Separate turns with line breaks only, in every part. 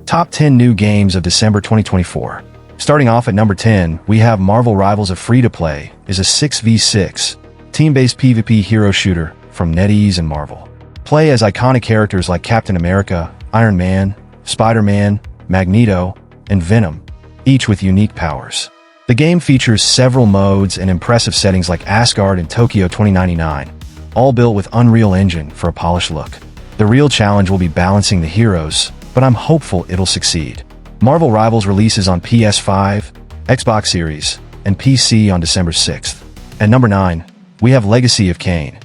Top 10 new games of December 2024. Starting off at number 10, we have Marvel Rivals. A free-to-play is a 6v6 team-based PvP hero shooter from NetEase and Marvel. Play as iconic characters like Captain America, Iron Man, Spider-Man, Magneto, and Venom, each with unique powers. The game features several modes and impressive settings like Asgard and Tokyo 2099, all built with Unreal Engine for a polished look. The real challenge will be balancing the heroes, but I'm hopeful it'll succeed. Marvel Rivals releases on PS5, Xbox Series, and PC on December 6th. At number 9, we have Legacy of Kain.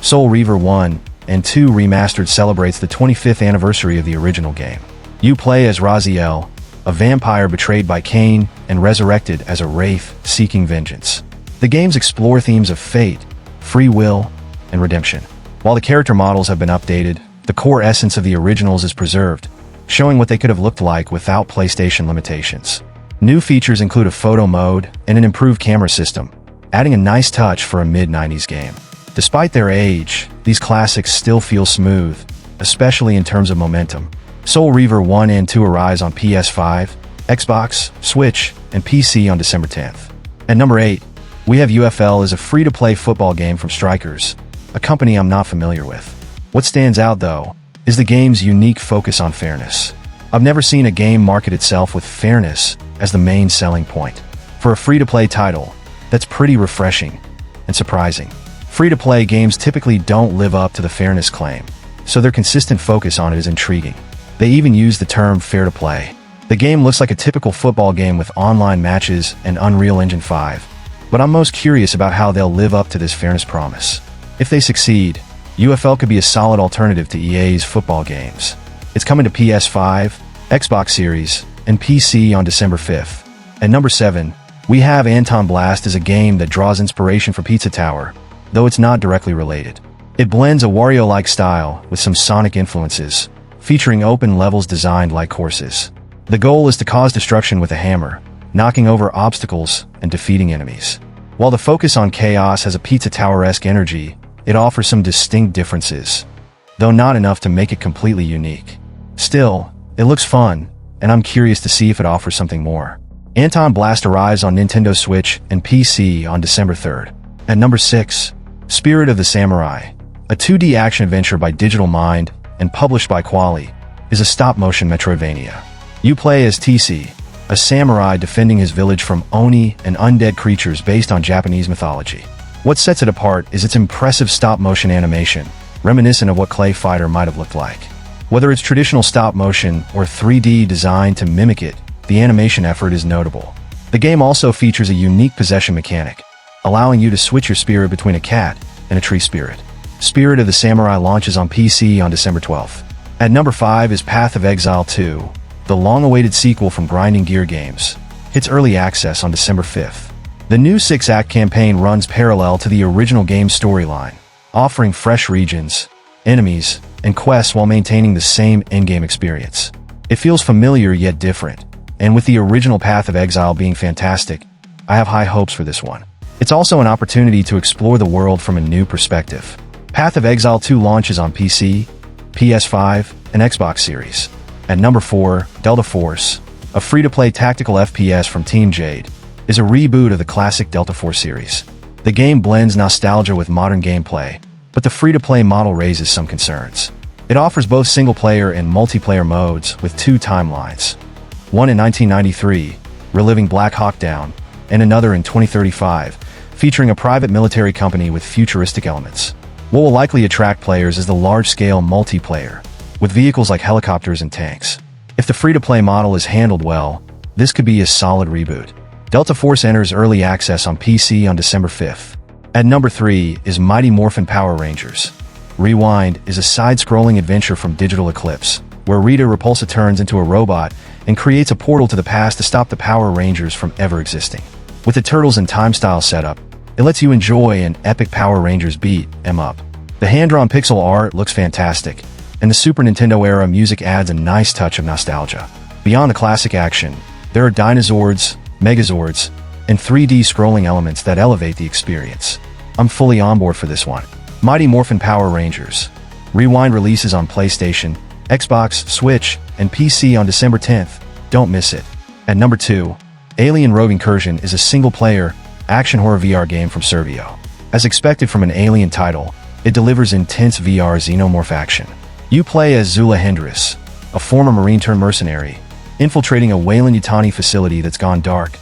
Soul Reaver 1 and 2 Remastered celebrates the 25th anniversary of the original game. You play as Raziel, a vampire betrayed by Kain and resurrected as a wraith seeking vengeance. The games explore themes of fate, free will, and redemption. While the character models have been updated, the core essence of the originals is preserved, showing what they could have looked like without PlayStation limitations. New features include a photo mode and an improved camera system, adding a nice touch for a mid-90s game. Despite their age, these classics still feel smooth, especially in terms of momentum. Soul Reaver 1 and 2 arise on PS5, Xbox, Switch, and PC on December 10th. At number 8, we have UFL as a free-to-play football game from Strikers, a company I'm not familiar with. What stands out, though, is the game's unique focus on fairness. I've never seen a game market itself with fairness as the main selling point. For a free-to-play title, that's pretty refreshing and surprising. Free-to-play games typically don't live up to the fairness claim, so their consistent focus on it is intriguing. They even use the term fair-to-play. The game looks like a typical football game with online matches and Unreal Engine 5, but I'm most curious about how they'll live up to this fairness promise. If they succeed, UFL could be a solid alternative to EA's football games. It's coming to PS5, Xbox Series, and PC on December 5th. At number 7, we have AntonBlast as a game that draws inspiration from Pizza Tower, though it's not directly related. It blends a Wario-like style with some Sonic influences, featuring open levels designed like courses. The goal is to cause destruction with a hammer, knocking over obstacles and defeating enemies. While the focus on chaos has a Pizza Tower-esque energy, it offers some distinct differences, though not enough to make it completely unique. Still, it looks fun, and I'm curious to see if it offers something more. AntonBlast arrives on Nintendo Switch and PC on December 3rd. At number 6, Spirit of the Samurai, a 2D action-adventure by Digital Mind and published by Quali, is a stop-motion Metroidvania. You play as TC, a samurai defending his village from Oni and undead creatures based on Japanese mythology. What sets it apart is its impressive stop-motion animation, reminiscent of what Clay Fighter might have looked like. Whether it's traditional stop-motion or 3D designed to mimic it, the animation effort is notable. The game also features a unique possession mechanic, allowing you to switch your spirit between a cat and a tree spirit. Spirit of the Samurai launches on PC on December 12th. At number 5 is Path of Exile 2, the long-awaited sequel from Grinding Gear Games. Hits early access on December 5th. The new 6-act campaign runs parallel to the original game's storyline, offering fresh regions, enemies, and quests while maintaining the same endgame experience. It feels familiar yet different, and with the original Path of Exile being fantastic, I have high hopes for this one. It's also an opportunity to explore the world from a new perspective. Path of Exile 2 launches on PC, PS5, and Xbox Series. At number 4, Delta Force, a free-to-play tactical FPS from Team Jade, is a reboot of the classic Delta Force series. The game blends nostalgia with modern gameplay, but the free-to-play model raises some concerns. It offers both single-player and multiplayer modes with 2 timelines. One in 1993, reliving Black Hawk Down, and another in 2035, featuring a private military company with futuristic elements. What will likely attract players is the large-scale multiplayer, with vehicles like helicopters and tanks. If the free-to-play model is handled well, this could be a solid reboot. Delta Force enters early access on PC on December 5th. At number 3 is Mighty Morphin Power Rangers. Rewind is a side-scrolling adventure from Digital Eclipse, where Rita Repulsa turns into a robot and creates a portal to the past to stop the Power Rangers from ever existing. With the Turtles and Time style setup, it lets you enjoy an epic Power Rangers beat 'em up. The hand-drawn pixel art looks fantastic, and the Super Nintendo era music adds a nice touch of nostalgia. Beyond the classic action, there are Dinozords, Megazords, and 3D scrolling elements that elevate the experience. I'm fully on board for this one. Mighty Morphin Power Rangers. Rewind releases on PlayStation, Xbox, Switch, and PC on December 10th. Don't miss it. At number 2, Alien Rogue Incursion is a single-player, action-horror VR game from Servio. As expected from an Alien title, it delivers intense VR xenomorph action. You play as Zula Hendris, a former Marine-turned-mercenary, infiltrating a Weyland-Yutani facility that's gone dark,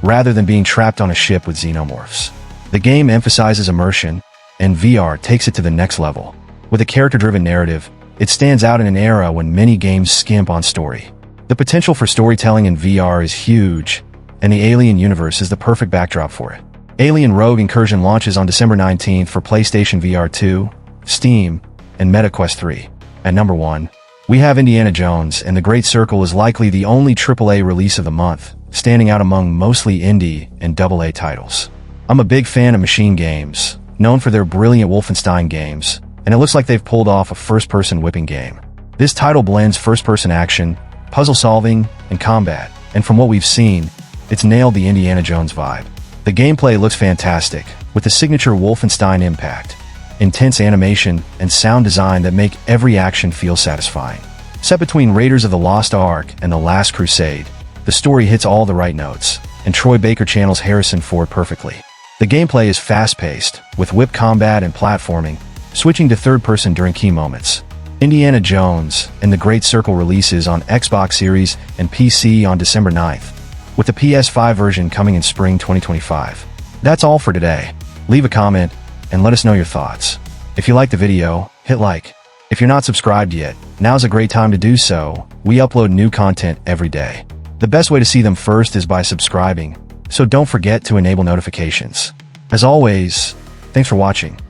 rather than being trapped on a ship with xenomorphs. The game emphasizes immersion, and VR takes it to the next level. With a character-driven narrative, it stands out in an era when many games skimp on story. The potential for storytelling in VR is huge, and the Alien universe is the perfect backdrop for it. Alien Rogue Incursion launches on December 19th for PlayStation VR 2, Steam, and MetaQuest 3. At number 1, we have Indiana Jones and the Great Circle is likely the only AAA release of the month, standing out among mostly indie and AA titles. I'm a big fan of Machine Games, known for their brilliant Wolfenstein games, and it looks like they've pulled off a first-person whipping game. This title blends first-person action, puzzle solving, and combat, and from what we've seen, it's nailed the Indiana Jones vibe. The gameplay looks fantastic, with the signature Wolfenstein impact, intense animation, and sound design that make every action feel satisfying. Set between Raiders of the Lost Ark and The Last Crusade, the story hits all the right notes, and Troy Baker channels Harrison Ford perfectly. The gameplay is fast-paced, with whip combat and platforming, switching to third-person during key moments. Indiana Jones and the Great Circle releases on Xbox Series and PC on December 9th, with the PS5 version coming in spring 2025. That's all for today. Leave a comment and let us know your thoughts. If you liked the video, hit like. If you're not subscribed yet, now's a great time to do so. We upload new content every day. The best way to see them first is by subscribing, so don't forget to enable notifications. As always, thanks for watching.